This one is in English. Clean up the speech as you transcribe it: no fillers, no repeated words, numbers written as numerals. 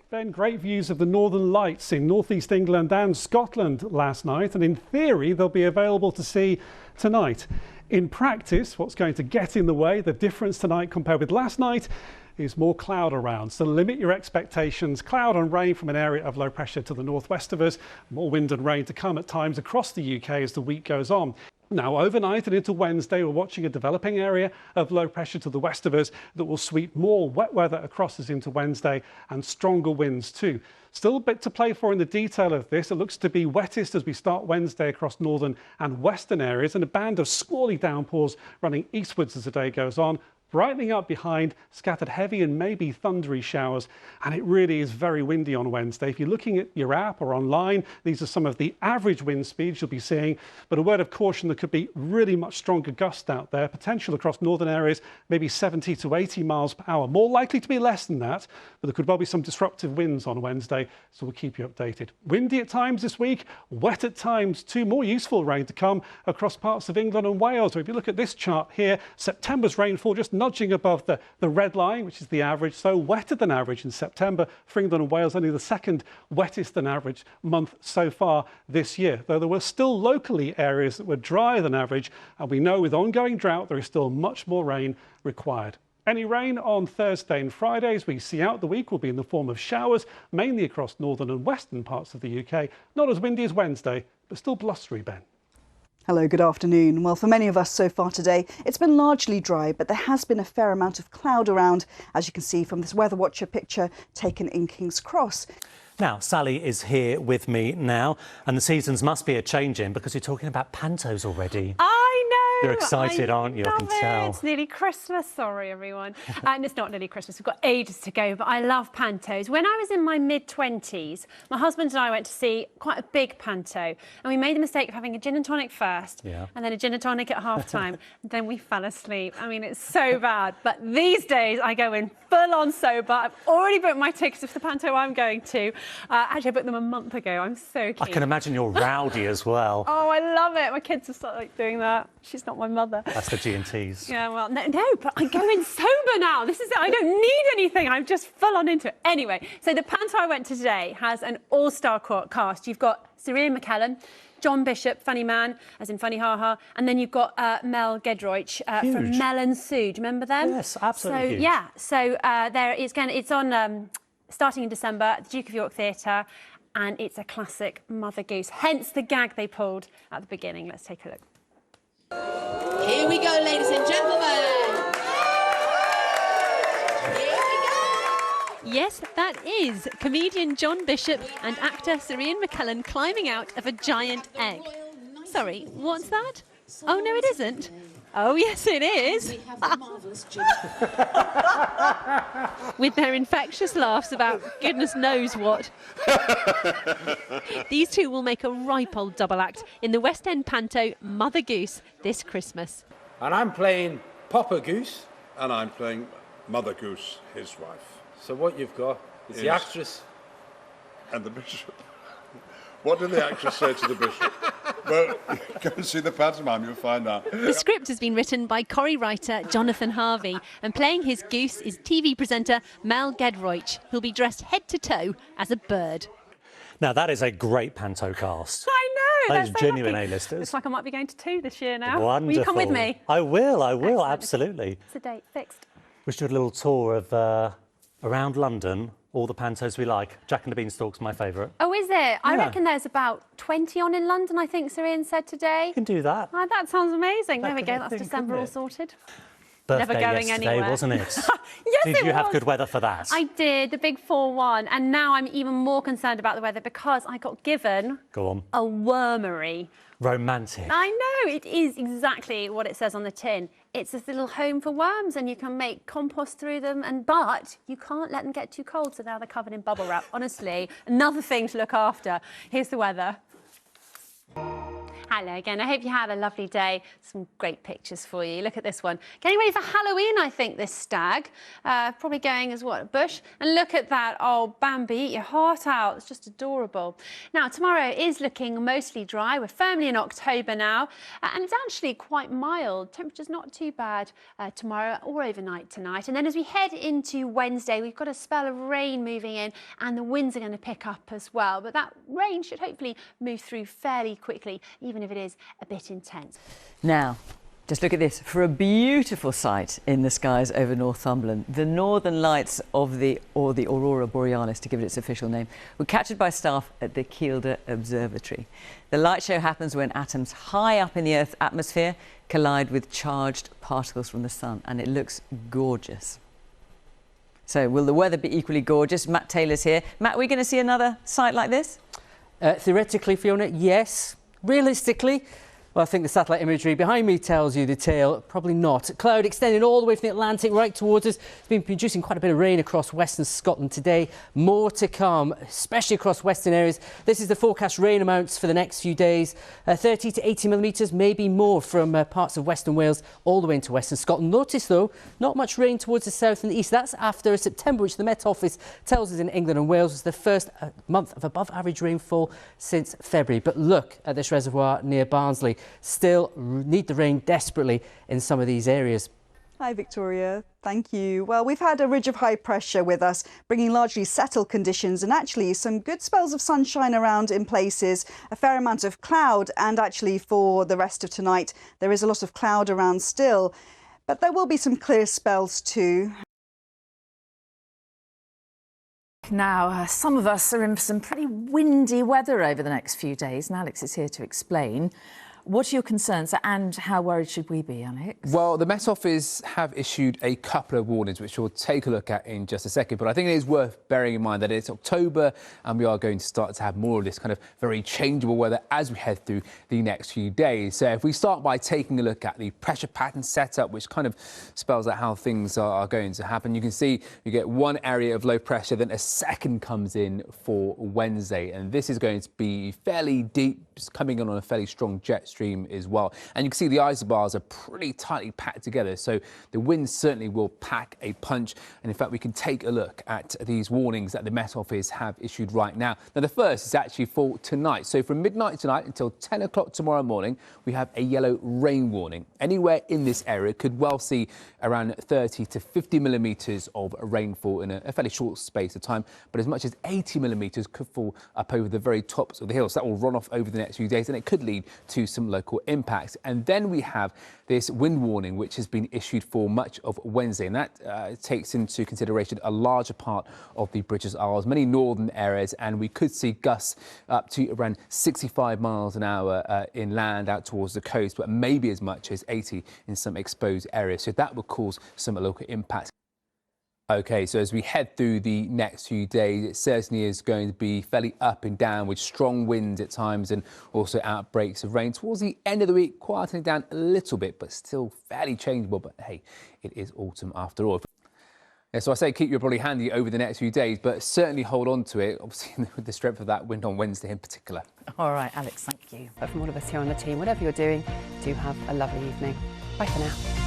Ben, great views of the Northern Lights in northeast England and Scotland last night, and in theory they'll be available to see tonight. In practice, what's going to get in the way, the difference tonight compared with last night, is more cloud around. So limit your expectations. Cloud and rain from an area of low pressure to the northwest of us. More wind and rain to come at times across the UK as the week goes on. Now, overnight and into Wednesday, we're watching a developing area of low pressure to the west of us that will sweep more wet weather across us into Wednesday and stronger winds too. Still a bit to play for in the detail of this. It looks to be wettest as we start Wednesday across northern and western areas, and a band of squally downpours running eastwards as the day goes on. Brightening up behind, scattered heavy and maybe thundery showers, and it really is very windy on Wednesday. If you're looking at your app or online, these are some of the average wind speeds you'll be seeing, but a word of caution, there could be really much stronger gusts out there, potential across northern areas, maybe 70 to 80 miles per hour. More likely to be less than that, but there could well be some disruptive winds on Wednesday, so we'll keep you updated. Windy at times this week, wet at times too. More useful rain to come across parts of England and Wales. So if you look at this chart here, September's rainfall just nudging above the red line, which is the average, so wetter than average in September for England and Wales, only the second wettest than average month so far this year, though there were still locally areas that were drier than average, and we know with ongoing drought there is still much more rain required. Any rain on Thursday and Friday as we see out the week will be in the form of showers, mainly across northern and western parts of the UK. Not as windy as Wednesday, but still blustery, Ben. Hello, good afternoon. Well, for many of us so far today, it's been largely dry, but there has been a fair amount of cloud around, as you can see from this weather watcher picture taken in King's Cross. Now, Sally is here with me now, and the seasons must be a changing because you're talking about pantos already. I know! You're excited, aren't you? I can tell. It's nearly Christmas. Sorry, everyone. And it's not nearly Christmas. We've got ages to go, but I love pantos. When I was in my mid-20s, my husband and I went to see quite a big panto, and we made the mistake of having a gin and tonic first, and then a gin and tonic at half-time. Then we fell asleep. I mean, it's so bad. But these days, I go in full-on sober. I've already booked my tickets for the panto I'm going to. Actually, I booked them a month ago. I'm so keen. I can imagine you're rowdy as well. Oh, I love it. My kids have started doing that. She's not my mother. That's the G&Ts. Yeah, well, no, but I go in sober now. This is it. I don't need anything. I'm just full on into it. Anyway, so the panto I went to today has an all-star cast. You've got Ian McKellen, John Bishop, funny man, as in funny ha-ha, and then you've got Mel Gedroich from Mel and Sue. Do you remember them? Yes, absolutely. So, huge. yeah, so it's on starting in December at the Duke of York Theatre, and it's a classic Mother Goose, hence the gag they pulled at the beginning. Let's take a look. Here we go, ladies and gentlemen. Here we go. Yes, that is comedian John Bishop and actor Ian McKellen climbing out of a giant egg. Sorry, what's that? Oh, no, it isn't. Oh, yes, it is. We have the marvellous Jim. With their infectious laughs about goodness knows what. These two will make a ripe old double act in the West End panto Mother Goose this Christmas. And I'm playing Papa Goose. And I'm playing Mother Goose, his wife. So what you've got is the actress and the bishop. What did the actress say to the bishop? Well, go and see the pantomime, you'll find out. The script has been written by Corrie writer Jonathan Harvey, and playing his goose is TV presenter Mel Gedroich, who'll be dressed head to toe as a bird. Now, that is a great panto cast. I know. That is so genuine lucky. A-listers. Looks like I might be going to 2 this year now. Wonderful. Will you come with me? I will, Excellent. absolutely. It's a date, fixed. We should do a little tour of around London, all the pantos we like. Jack and the Beanstalk's my favourite. Oh, is it? I reckon there's about 20 on in London, I think Sir Ian said today. You can do that. Oh, that sounds amazing. There we go, That that's could be December good, all isn't it? sorted. Birthday Never going yesterday, anywhere. wasn't it? Yes, Did it you have was. good weather for that? I did, the big 4-1, and now I'm even more concerned about the weather because I got given Go on. a wormery. Romantic. I know, it is exactly what it says on the tin. It's this little home for worms and you can make compost through them, but you can't let them get too cold, so now they're covered in bubble wrap. Honestly, another thing to look after. Here's the weather. Hello again. I hope you had a lovely day. Some great pictures for you. Look at this one. Getting ready for Halloween, I think, this stag. Probably going as what, a bush? And look at that. Oh, Bambi, eat your heart out. It's just adorable. Now, tomorrow is looking mostly dry. We're firmly in October now. And it's actually quite mild. Temperature's not too bad tomorrow or overnight tonight. And then as we head into Wednesday, we've got a spell of rain moving in and the winds are going to pick up as well. But that rain should hopefully move through fairly quickly, even if it is a bit intense. Now, just look at this. For a beautiful sight in the skies over Northumberland, the northern lights of the Aurora Borealis, to give it its official name, were captured by staff at the Kielder Observatory. The light show happens when atoms high up in the Earth's atmosphere collide with charged particles from the sun, and it looks gorgeous. So, will the weather be equally gorgeous? Matt Taylor's here. Matt, are we going to see another sight like this? Theoretically, Fiona, yes. Realistically, well, I think the satellite imagery behind me tells you the tale. Probably not. Cloud extending all the way from the Atlantic right towards us. It's been producing quite a bit of rain across western Scotland today. More to come, especially across western areas. This is the forecast rain amounts for the next few days. 30 to 80 millimetres, maybe more from parts of western Wales all the way into western Scotland. Notice, though, not much rain towards the south and the east. That's after September, which the Met Office tells us in England and Wales was the first month of above average rainfall since February. But look at this reservoir near Barnsley. Still need the rain desperately in some of these areas. Hi, Victoria. Thank you. Well, we've had a ridge of high pressure with us, bringing largely settled conditions and actually some good spells of sunshine around in places, a fair amount of cloud, and actually for the rest of tonight, there is a lot of cloud around still. But there will be some clear spells too. Now, some of us are in for some pretty windy weather over the next few days, and Alex is here to explain. What are your concerns and how worried should we be, Alex? Well, the Met Office have issued a couple of warnings, which we'll take a look at in just a second. But I think it is worth bearing in mind that it's October and we are going to start to have more of this kind of very changeable weather as we head through the next few days. So if we start by taking a look at the pressure pattern setup, which kind of spells out how things are going to happen, you can see you get one area of low pressure, then a second comes in for Wednesday. And this is going to be fairly deep, coming on a fairly strong jet stream as well. And you can see the isobars are pretty tightly packed together, so the wind certainly will pack a punch. And in fact, we can take a look at these warnings that the Met Office have issued right now. Now, the first is actually for tonight. So from midnight tonight until 10 o'clock tomorrow morning, we have a yellow rain warning. Anywhere in this area could well see around 30 to 50 millimetres of rainfall in a fairly short space of time, but as much as 80 millimetres could fall up over the very tops of the hills. That will run off over the next few days, and it could lead to some local impacts. And then we have this wind warning, which has been issued for much of Wednesday, and that takes into consideration a larger part of the British Isles, many northern areas, and we could see gusts up to around 65 miles an hour inland out towards the coast, but maybe as much as 80 in some exposed areas. So that will cause some local impacts. OK, so as we head through the next few days, it certainly is going to be fairly up and down with strong winds at times and also outbreaks of rain. Towards the end of the week, quietening down a little bit, but still fairly changeable. But hey, it is autumn after all. Yeah, so I say keep your body handy over the next few days, but certainly hold on to it, obviously with the strength of that wind on Wednesday in particular. All right, Alex, thank you. But from all of us here on the team, whatever you're doing, do have a lovely evening. Bye for now.